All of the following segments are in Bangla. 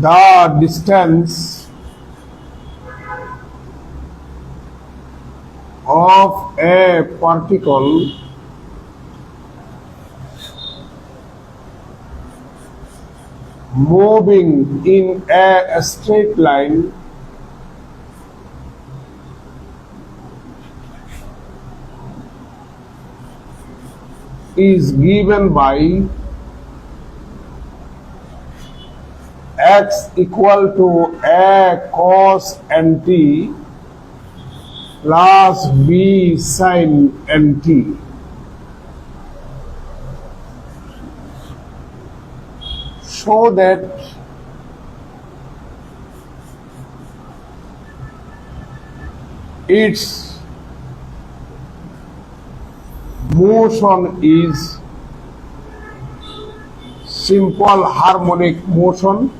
The distance of a particle moving in a straight line is given by x equal to a cos nt plus b sin nt. So that its motion is simple harmonic motion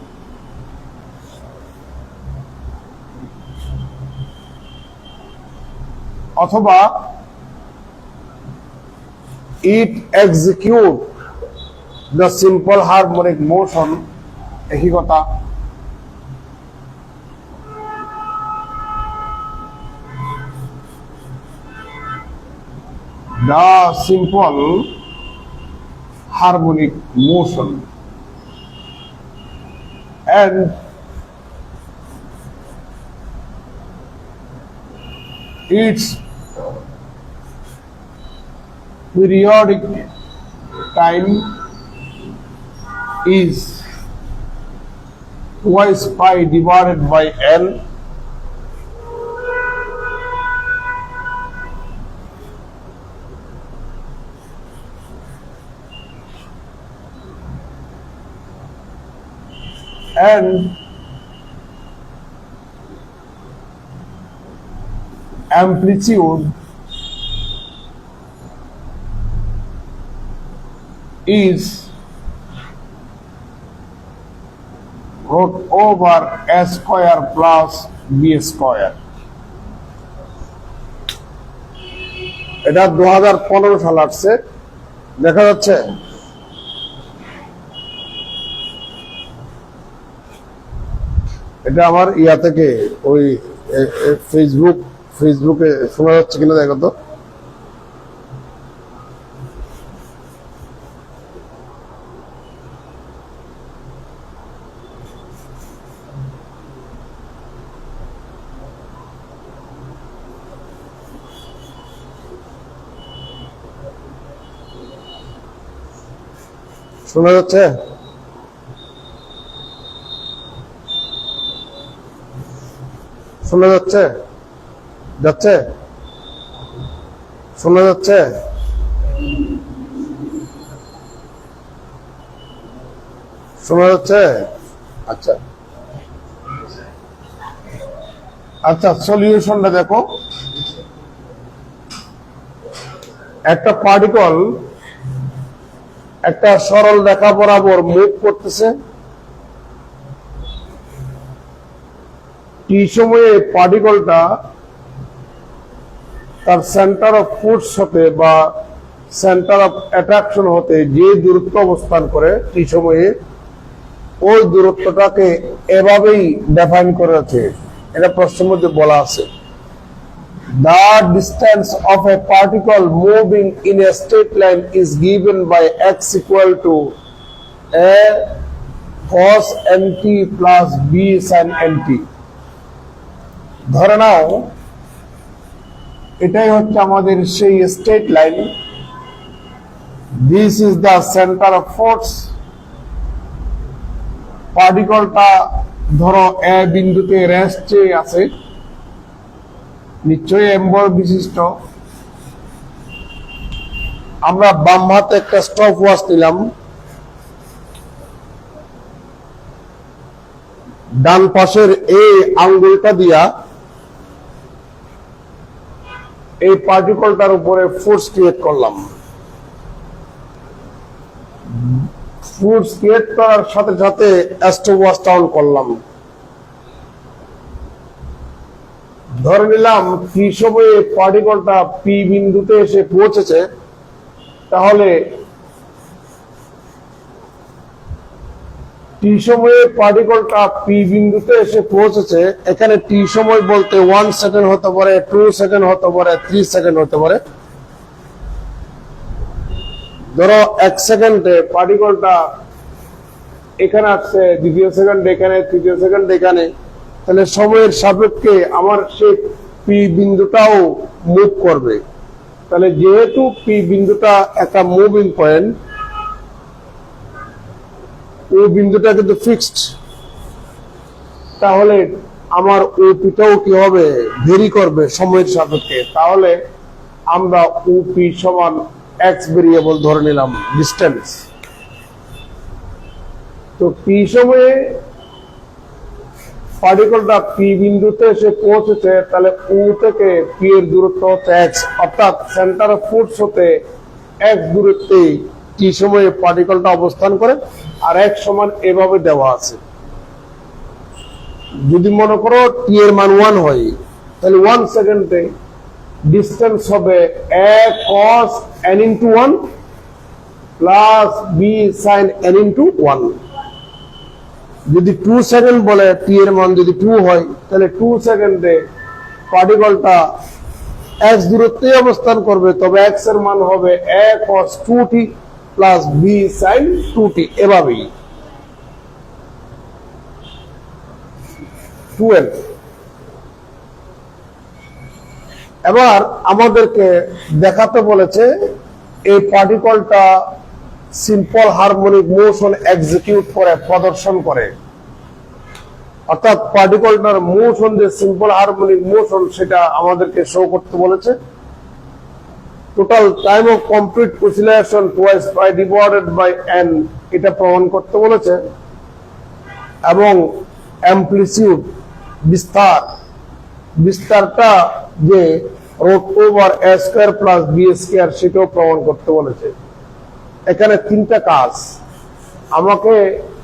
অথবা it execute the simple harmonic motion একই কথা the simple harmonic motion and its periodic time is twice pi divided by L and amplitude is root over a square plus b square. এটা 2015 সাল আসছে দেখা যাচ্ছে এটা আমার ইয়া থেকে ওই ফেসবুকে শোনা যাচ্ছে কিনা দেখো তো শোনা যাচ্ছে শোনা যাচ্ছে যাচ্ছে শোনা যাচ্ছে শোনা যাচ্ছে আচ্ছা আচ্ছা সলিউশনটা দেখো একটা পার্টিকল একটা সরল রেখা বরাবর মুভ করতেছে টি সময়ে পার্টিকলটা তার সেন্টার অফ ফোর্স হতে বা সেন্টার অফ অ্যাট্রাকশন হতে যে দূরত্ব অবস্থান করে টি সময়ে ওই দূরত্বটাকে এভাবেই ডিফাইন করা আছে এটা প্রশ্নের মধ্যে বলা আছে The distance of a particle moving in a straight line is given by x equal to a cos nt plus b sin nt. ধরে নাও এটাই হচ্ছে আমাদের সেই straight line this is the centre of force পার্টিকলটা ধরো এ বিন্দুতে রেস্টে আছে নিশ্চয়ই এম্বল বিশিষ্ট আমরা বাম হাতে একটা স্টপ ওয়াচ নিলাম ডান পাশের এই আঙ্গুলটা দিয়া এই পার্টিকলটার উপরে ফোর্স ক্রিয়েট করলাম ফোর্স ক্রিয়েট করার সাথে সাথে স্টপ ওয়াচটা অন করলাম ধরে নিলাম কি সময়ে পার্টিকলটা পি বিন্দুতে এসে পৌঁছেছে তাহলে টি সময়ে পার্টিকলটা পি বিন্দুতে এসে পৌঁছেছে। এখানে টি সময় বলতে 1 সেকেন্ড হতে পারে, 2 সেকেন্ড হতে পারে, 3 সেকেন্ড হতে পারে। ধরো 1 সেকেন্ডে পার্টিকলটা এখানে আসছে, দ্বিতীয় সেকেন্ড এখানে, তৃতীয় সেকেন্ড এখানে, তাহলে সময়ের সাপেক্ষে আমার সেই পি বিন্দুটাও মুভ করবে। তাহলে যেহেতু পি বিন্দুটা একটা মুভিং পয়েন্ট, ও বিন্দুটা কিন্তু ফিক্সড, তাহলে আমার ওপিটাও কি হবে, ভেরি করবে সময়ের সাপেক্ষে। তাহলে আমরা ওপি সমান এক্স ভেরিয়েবল ধরে নিলাম, ডিস্টেন্স। তো পি সময়ে পার্টিকলটা পি বিন্দুতে এসে পৌঁছেছে, তাহলে ও থেকে পি এর দূরত্ব হচ্ছে এক্স, অর্থাৎ সেন্টার অফ ফোর্স হতে এক্স দূরত্বে টি সময়ে পার্টিকলটা অবস্থান করে। আর এক সমান এভাবে দেওয়া আছে। যদি মনে করো টি এর মান 1 হয়, তাহলে 1 সেকেন্ডে ডিস্টেন্স হবে a cos n into 1 plus b sin n into 1। যদি 2 সেকেন্ড বলে, টি এর মান যদি 2 হয়, তাহলে 2 সেকেন্ডে পার্টিকলটা x দূরত্বে অবস্থান করবে, তবে x এর মান হবে a cos 2t plus b sin 2t, এভাবেই 12। এবার আমাদেরকে দেখাতে বলেছে এই পার্টিকলটা সিম্পল হারমোনিক মোশন এক্সিকিউট করে, প্রদর্শন করে। অর্থাৎ পার্টিকলটার মোশন, যে সিম্পল হারমোনিক মোশন, সেটা আমাদেরকে শো করতে বলেছে। Total time of complete oscillation twice pi divided by n, এটা প্রমাণ করতে বলেছে। এবং অ্যামপ্লিটিউড, বিস্তারটা যে root over a square plus b square, সেটাও প্রমাণ করতে বলেছে। এখানে 3টা কাজ আমাকে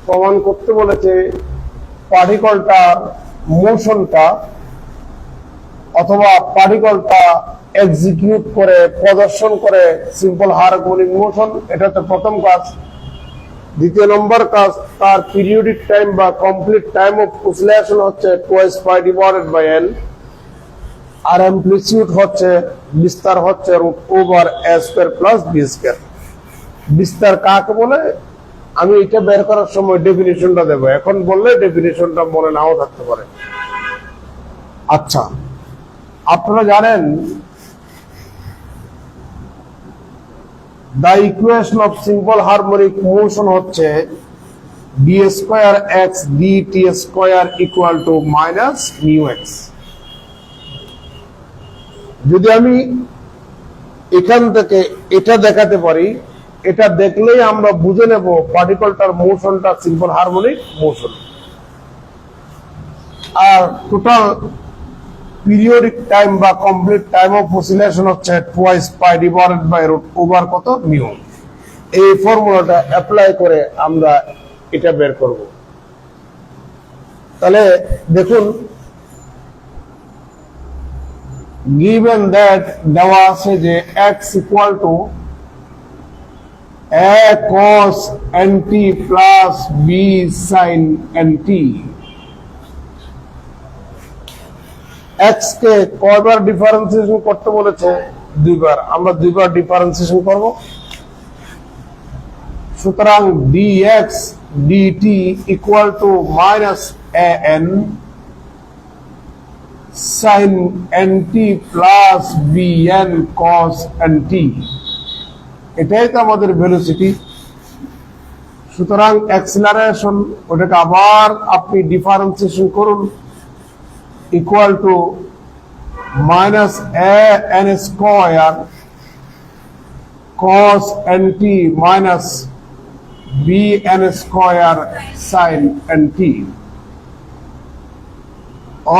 প্রমাণ করতে বলেছে। পার্টিকলটার মোশনটা অথবা পার্টিকলটা এক্সিকিউট করে, প্রদর্শন করে সিম্পল হারমোনিক মোশন, এটা তো প্রথম কাজ। দ্বিতীয় নম্বর কাজ, তার পিরিয়ডিক টাইম বা কমপ্লিট টাইম অফ অসিলেশন হচ্ছে twice pi divided by n। আর অ্যামপ্লিটিউড হচ্ছে, বিস্তার হচ্ছে root over a square plus b square. বিস্তার কাকে বলে আমি এটা বের করার সময় ডেফিনিশনটা দেব, এখন বললে ডেফিনিশনটা মনে নাও থাকতে পারে। আচ্ছা, আপনারা জানেন the equation of simple harmonic motion হচ্ছে d square x dt square equal two minus mu x। যদি আমি এখান থেকে এটা দেখাতে পারি, এটা দেখলেই আমরা বুঝে নেব পার্টিকলটার মোশনটা সিম্পল হারমোনিক মোশন। আর টোটাল পিরিয়ডিক টাইম বা কমপ্লিট টাইম অফ অসিলেশন হচ্ছে twice pi divided by root over কত, মিউ। এই ফর্মুলাটা অ্যাপ্লাই করে আমরা এটা বের করব। তাহলে দেখুন, given that দেওয়া আছে যে x equal to a cos nt plus b sin nt। x কে কয়বার ডিফারেন্সিয়েশন করতে বলেছে? 2বার। আমরা 2বার ডিফারেন্সিয়েশন করব। সুতরাং dx dt equal to minus an sin nt plus bn cos nt। এটাই তো আমাদের ভেলোসিটি। সুতরাং অ্যাক্সিলারেশন, ওটাকে আবার আপনি ডিফারেন্সিয়েশন করুন, equal to minus an square cos nt minus bn square sin nt,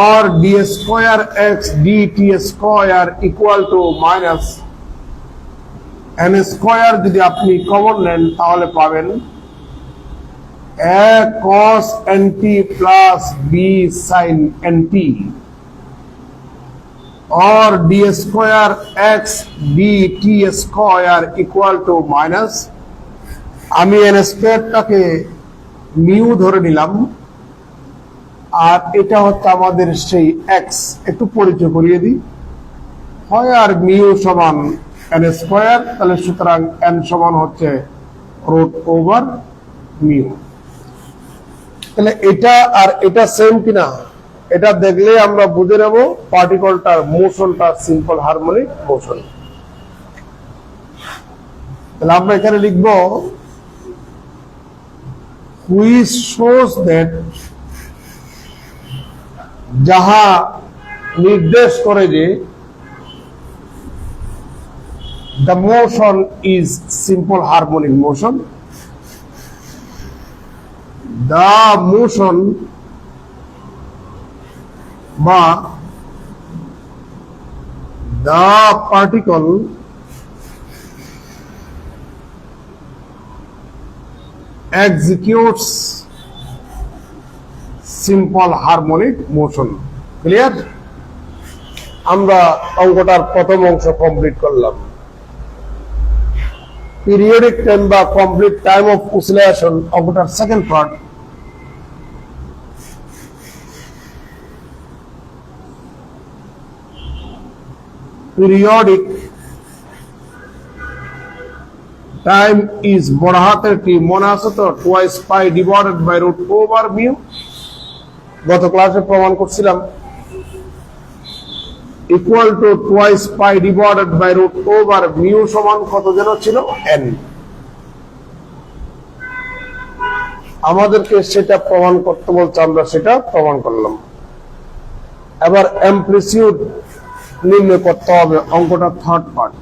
और d square x dt square equal two minus n square. যদি আপনি কমন নেন তাহলে পাবেন a cos nt plus b sin nt, और d square x dt square equal two minus, আমি n স্কয়ারটাকে মিউ ধরে নিলাম, আর এটা হচ্ছে আমাদের সেই এক্স। একটু পরিচয় করিয়ে দিই, হয় আর মিউ সমান এন স্কোয়ার, তাহলে সুতরাং এন সমান হচ্ছে রুট ওভার মিউ। তাহলে এটা আর এটা সেম কিনা এটা দেখলে আমরা বুঝে নেব পার্টিকলটার মোশনটা সিম্পল হারমোনিক মোশন। তাহলে আমরা এখানে লিখব হুইচ শোস দ্যাট, যাহা নির্দেশ করে যে the motion is simple harmonic motion. The motion বা the particle executes simple harmonic motion. Clear? আমরা অঙ্কটার প্রথম অংশ কমপ্লিট করলাম। পিরিয়ডিক টাইম বা কমপ্লিট টাইম অফ অসিলেশন অঙ্কটার second part. Periodic time is বড় হাতের টি, মনে আছে তো? Twice pi divided by root over mu. গত ক্লাসে প্রমাণ করছিলাম equal to twice pi divided by root over mu সমান কত যেন ছিল? এন। আমাদেরকে সেটা প্রমাণ করতে বলছে, আমরা সেটা প্রমাণ করলাম। এবার অ্যামপ্লিটিউড নির্ণয় করতে হবে, অঙ্কটা থার্ড পার্ট।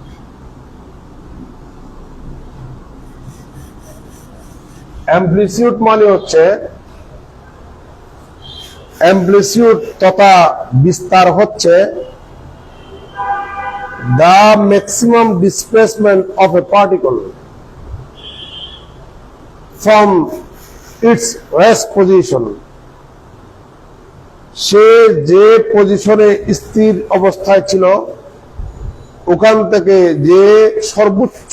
অ্যামপ্লিটিউড মানে হচ্ছে অ্যামপ্লিটিউড তথা বিস্তার হচ্ছে the maximum displacement of a particle from its rest position, সে যে পজিশনে স্থির অবস্থায় ছিল ওখান থেকে যে সর্বোচ্চ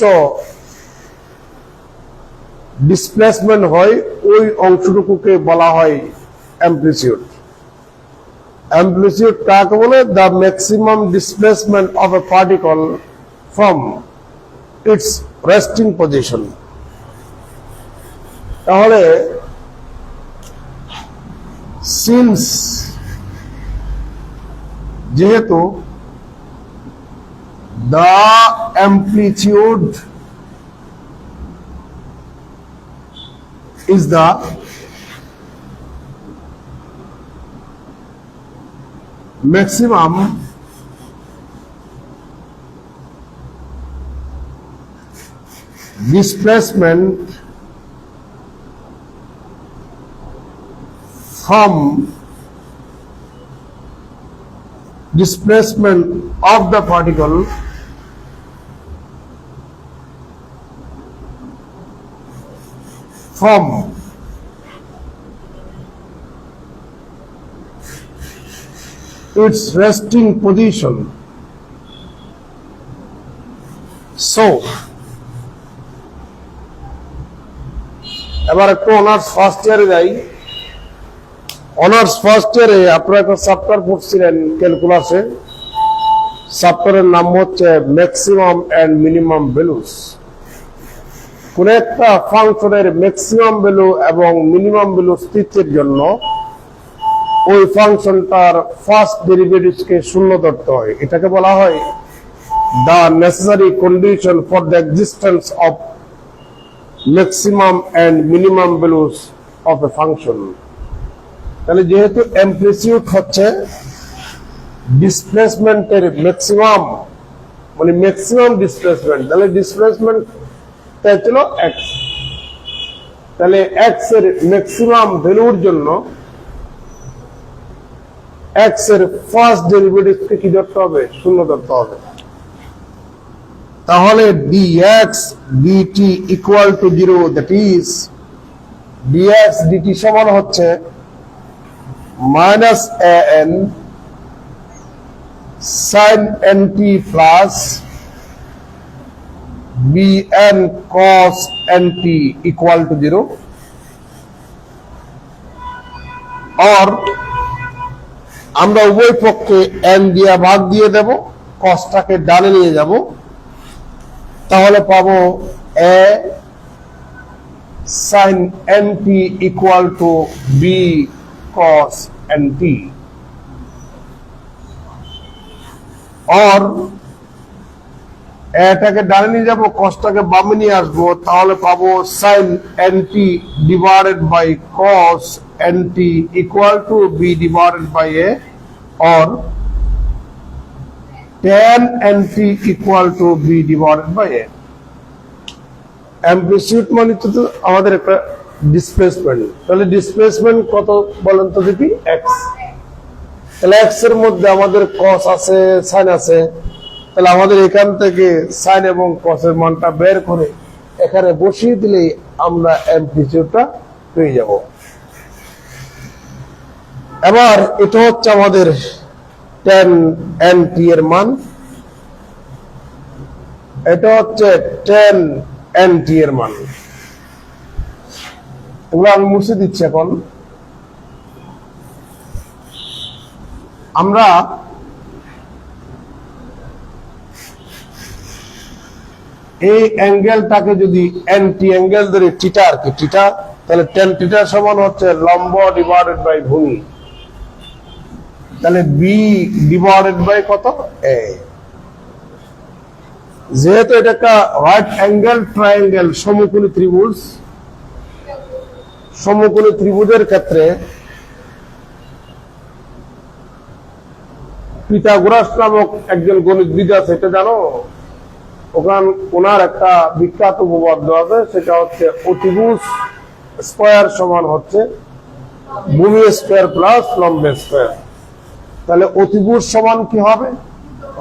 ডিসপ্লেসমেন্ট হয় ওই অংশটুকুকে বলা হয় অ্যামপ্লিটিউড। অ্যামপ্লিটিউড কাকে বলে? The maximum displacement of A particle from its resting position. তাহলে সিন্স যেহেতু the amplitude is the maximum displacement from displacement of the particle from its resting position. So, এবার একটু অনার্স ফার্স্ট ইয়ারে যাই। অনার্স ফার্স্ট ইয়ারে আপনারা একটা চ্যাপ্টার পড়ছিলেন ক্যালকুলাসে, চ্যাপ্টারের নাম হচ্ছে ম্যাক্সিমাম এন্ড মিনিমাম ভ্যালুস। কোন একটা ফাংশনের ম্যাক্সিমাম ভ্যালু এবং মিনিমাম ভ্যালু স্থিতির জন্য ওই ফাংশনটার ফার্স্ট ডেরিভেটিভকে শূন্য ধরতে হয়। এটাকে বলা হয় the necessary condition for the existence of maximum and minimum values of a function. তাহলে যেহেতু অ্যামপ্লিটিউড হচ্ছে ডিসপ্লেসমেন্টের ম্যাক্সিমাম, মানে ম্যাক্সিমাম ডিসপ্লেসমেন্ট, তাহলে ডিসপ্লেসমেন্ট ছিল এক্স। তাহলে এক্স এর ম্যাক্সিমাম ভ্যালুর জন্য এক্স এর ফার্স্ট ডেরিভেটিভকে কি ধরতে হবে? শূন্য ধরতে হবে। তাহলে dx dt equal to 0, that is dx dt সমান হচ্ছে minus an sin nt plus bn cos nt equal to 0। Or আমরা উভয় পক্ষে n দিয়ে ভাগ দিয়ে দেব, cosটাকে ডানে নিয়ে যাব, তাহলে পাবো a sin nt equal to b cos nt, or এটাকে ডানে নিয়ে যাবো, কসটাকে বামে নিয়ে আসবো, তাহলে পাবো sin nt divided by cos nt equal to b divided by a, or tan nt equal to b divided by a। Amplitude মানে তো আমাদের একটা ডিসপ্লেসমেন্ট, তাহলে ডিসপ্লেসমেন্ট কত বলেন তো দেখি, x। তাহলে x এর মধ্যে আমাদের cos আছে, sin আছে, তাহলে আমাদের এখান থেকে sin এবং cos এর মানটা বের করে এখানে বসিয়ে দিলেই আমরা অ্যামপ্লিটিউডটা পেয়ে যাব। এবার এটা হচ্ছে আমাদের tan nt এর মান, এটা হচ্ছে tan nt এর মান। এগুলো আমি মুছে দিচ্ছি। এখন আমরা এই অ্যাঙ্গেলটাকে যদি nt অ্যাঙ্গেল ধরে থিটা আর কি, থিটা, তাহলে tan থিটা সমান হচ্ছে লম্ব ডিভাইডেড বাই ভূমি, তাহলে b ডিভাইডেড বাই কত, a। যেহেতু এটা একটা রাইট অ্যাঙ্গেল ট্রায়াঙ্গেল, সমকোণী ত্রিভুজ, সমকোণী ত্রিভুজের ক্ষেত্রে পিথাগোরাস নামক একজন গণিতবিদ আছে, এটা জানো? ওনার একটা বিখ্যাত উপপাদ্য আছে, সেটা হচ্ছে অতিভুজ স্কয়ার সমান হচ্ছে ভূমি স্কয়ার প্লাস লম্ব স্কয়ার। তাহলে অতিভুজ সমান কি হবে,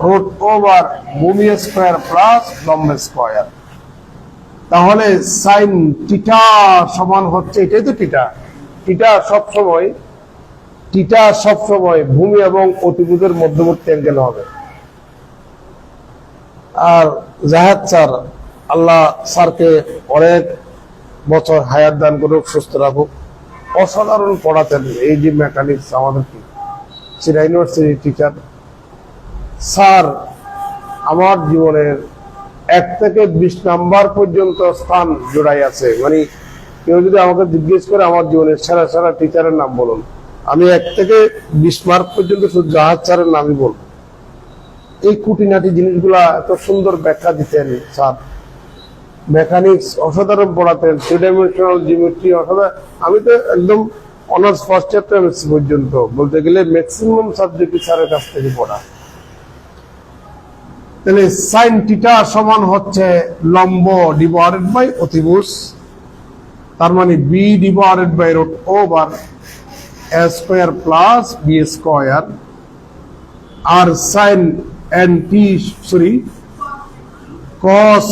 রুট ওভার ভূমি স্কয়ার প্লাস লম্ব স্কয়ার। তাহলে সাইন থিটা সমান হচ্ছে, এটাই তো থিটা, থিটা সবসময় ভূমি এবং অতিভুজের মধ্যবর্তী অ্যাঙ্গেল হবে। আর জাহেদ স্যার, আল্লাহ স্যারকে অনেক বছর হায়াত দান করুক, সুস্থ রাখুক, অসাধারণ পড়াতেন এই যে মেকানিক্স আমাদেরকে, সিরা ইউনিভার্সিটি টিচার স্যার। আমার জীবনের 1 থেকে 20 নাম্বার পর্যন্ত স্থান জোড়াই আছে। মানে কেউ যদি আমাকে জিজ্ঞেস করে আমার জীবনের সেরা সেরা টিচারের নাম বলুন, আমি 1 থেকে 20 মার্ক পর্যন্ত শুধু জাহাজ স্যারের নামই বলবো। এই খুঁটিনাটি জিনিসগুলা এত সুন্দর ব্যাখ্যা দিতেন স্যার, মেকানিক্স অসাধারণ পড়াতেন, 3 ডাইমেনশনাল জিওমেট্রি অসাধারণ। আমি তো একদম অনার্স ফার্স্ট ইয়ার পর্যন্ত বলতে গেলে ম্যাক্সিমাম সাবজেক্ট স্যারের কাছ থেকে পড়া। তাহলে সাইন থিটা সমান হচ্ছে লম্ব ডিভাইডেড বাই অতিভুজ, তার মানে b divided by root over a square plus b square. আর সাইন nt cos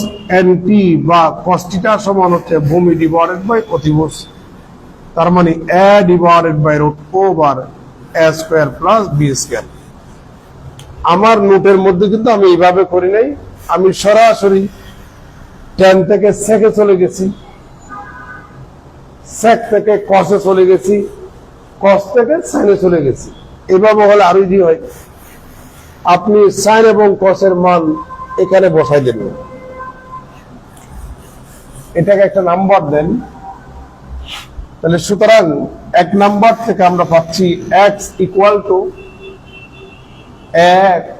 nt বা cos থিটা সমান হচ্ছে ভূমি ডিভাইডেড বাই অতিভুজ, তার মানে a divided by root over a square plus b square. আমার নোটের মধ্যে কিন্তু আমি এইভাবে করি নাই, আমি সরাসরি tan থেকে sec এ চলে গেছি, sec থেকে cos এ চলে গেছি, cos থেকে sin এ চলে গেছি। এভাবে হলে আরো ইজি হয়। আপনি sin এবং cos এর মান এখানে বসাই দেবেন, এটাকে একটা নাম্বার দেন। তাহলে সুতরাং 1 নাম্বার থেকে আমরা পাচ্ছি x equal to a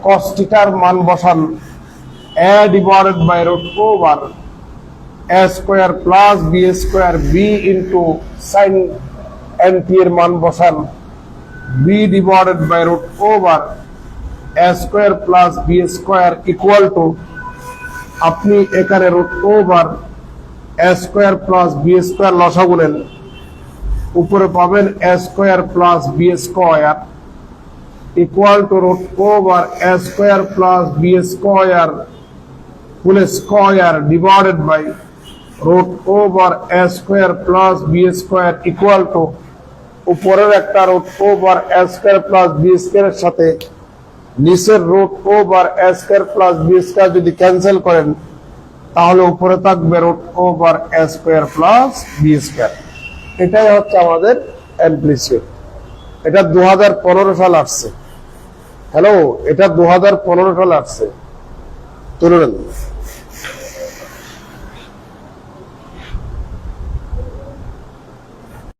cos থিটার মান বসান a divided by root over a square plus b square b into sin nt এর মান বসান b divided by root over a square plus b square equal to, আপনি এখানে root over a square plus b square লসাগু নেন, উপরে পাবেন a square plus b square equal to root over a square plus b square full square divided by root over a square plus b square equal to, উপরের একটা root over a square plus b স্কয়ারের সাথে নিচের root over a square plus b square যদি ক্যান্সেল করেন তাহলে উপরে থাকবে root over a square plus b square. এটাই হচ্ছে আমাদের অ্যামপ্লিটিউড। এটা 2015 সাল আসছে। হ্যালো, এটা 2015 সাল আসছে। তুলে নেন।